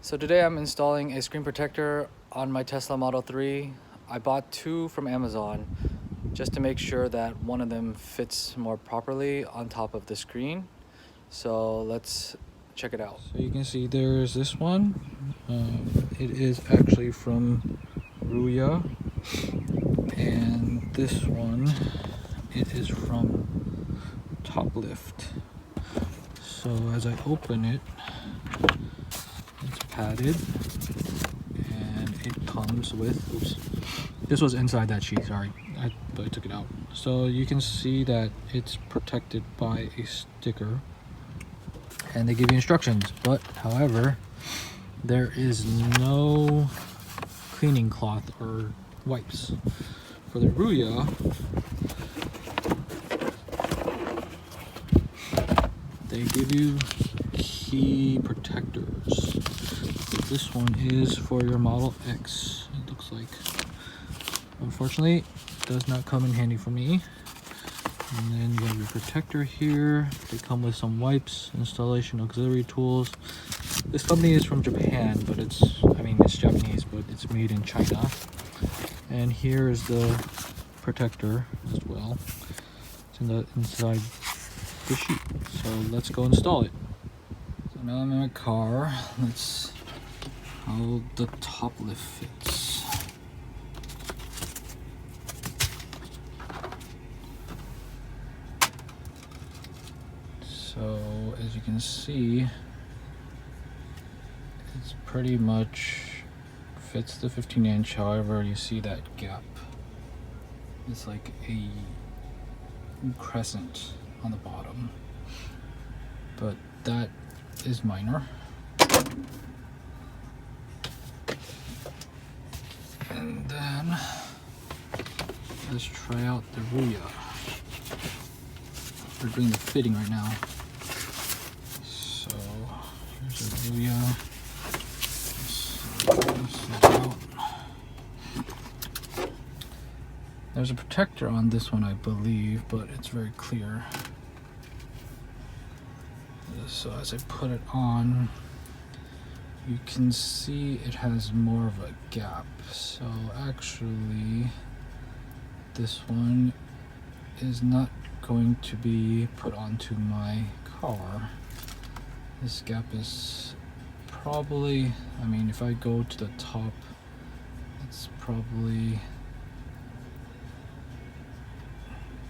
So today I'm installing a screen protector on my Tesla Model 3. I bought two from Amazon just to make sure that one of them fits more properly on top of the screen. So let's check it out. So you can see there's this one. It is actually from Ruya, and this one, it is from Toplift. So as I open it, it's padded, and it comes with, oops, this was inside that sheet, sorry, I took it out. So you can see that it's protected by a sticker, and they give you instructions, but however, there is no cleaning cloth or wipes. For the Ruya, they give you key protectors. So this one is for your Model X, it looks like. Unfortunately, it does not come in handy for me. And then you have your protector here. They come with some wipes, installation auxiliary tools. This company is from Japan, but it's Japanese, but it's made in China. And here is the protector as well. It's inside the sheet. So let's go install it. So now I'm in my car. Let's how the Toplift fits. So as you can see, it's pretty much fits the 15-inch. However, you see that gap. It's like a crescent on the bottom, but that is minor. And then let's try out the Ruya. We're doing the fitting right now. So here's the Ruya. There's a protector on this one, I believe, but it's very clear. So as I put it on, you can see it has more of a gap. So actually, this one is not going to be put onto my car. This gap is probably, if I go to the top, it's probably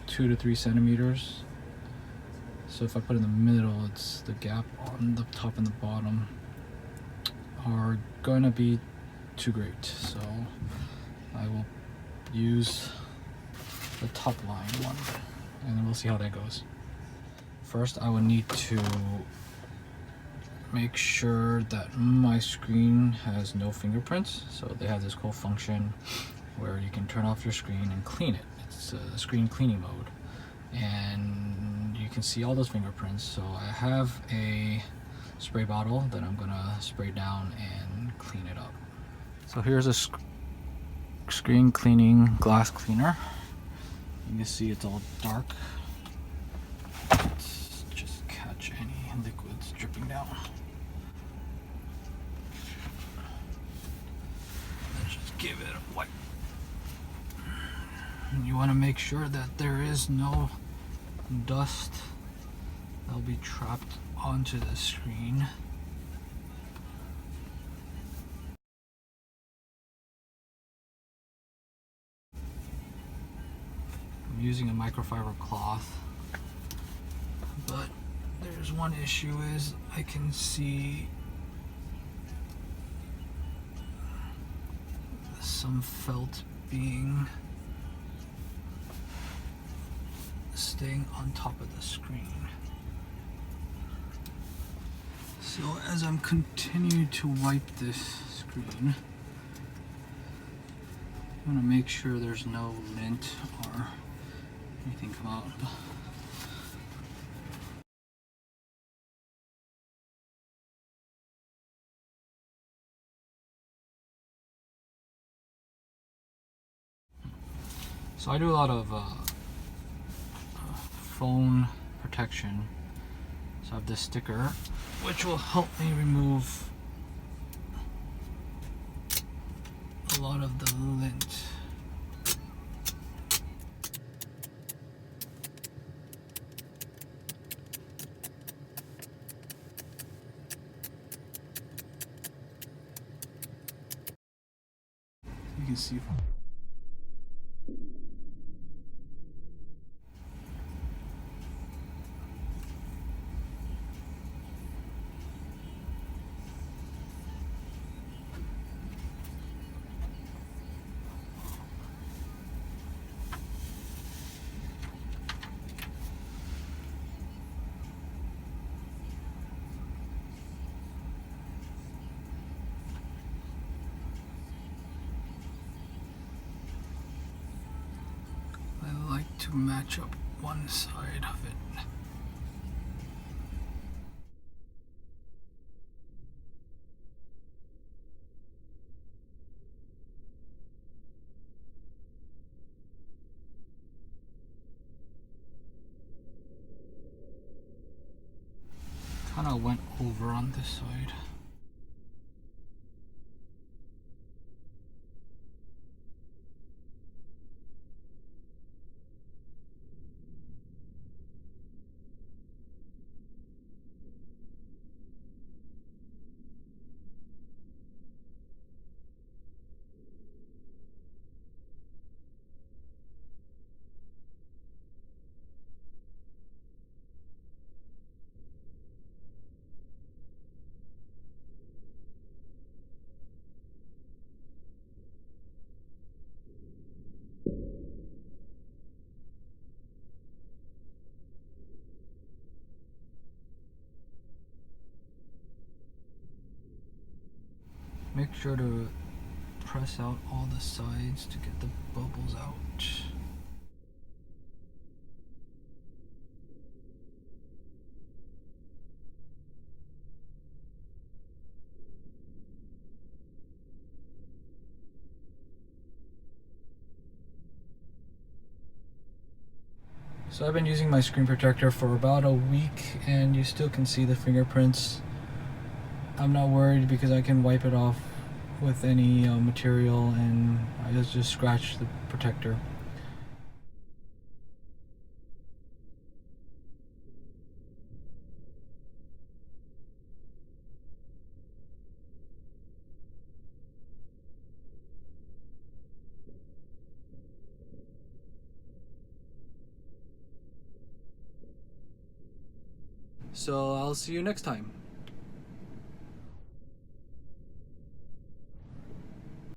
2 to 3 centimeters. So if I put it in the middle, it's the gap on the top and the bottom are gonna be too great. So I will use the top line one, and then we'll see how that goes. First, I will need to make sure that my screen has no fingerprints. So they have this cool function where you can turn off your screen and clean it. It's a screen cleaning mode, and you can see all those fingerprints. So I have a spray bottle that I'm gonna spray down and clean it up. So here's a screen cleaning glass cleaner. You can see it's all dark. Let's just catch any liquids dripping down. Let's just give it a wipe. And you want to make sure that there is no dust that'll be trapped onto the screen. I'm using a microfiber cloth, but there's one issue is I can see some felt being staying on top of the screen. So as I'm continuing to wipe this screen, I'm gonna make sure there's no lint or anything come out. So I do a lot of phone protection. So I have this sticker which will help me remove lot of the lint. You can see. I like to match up one side of it. Kind of went over on this side. Make sure to press out all the sides to get the bubbles out. So I've been using my screen protector for about a week and you still can see the fingerprints. I'm not worried because I can wipe it off with any material and I just scratch the protector. So I'll see you next time.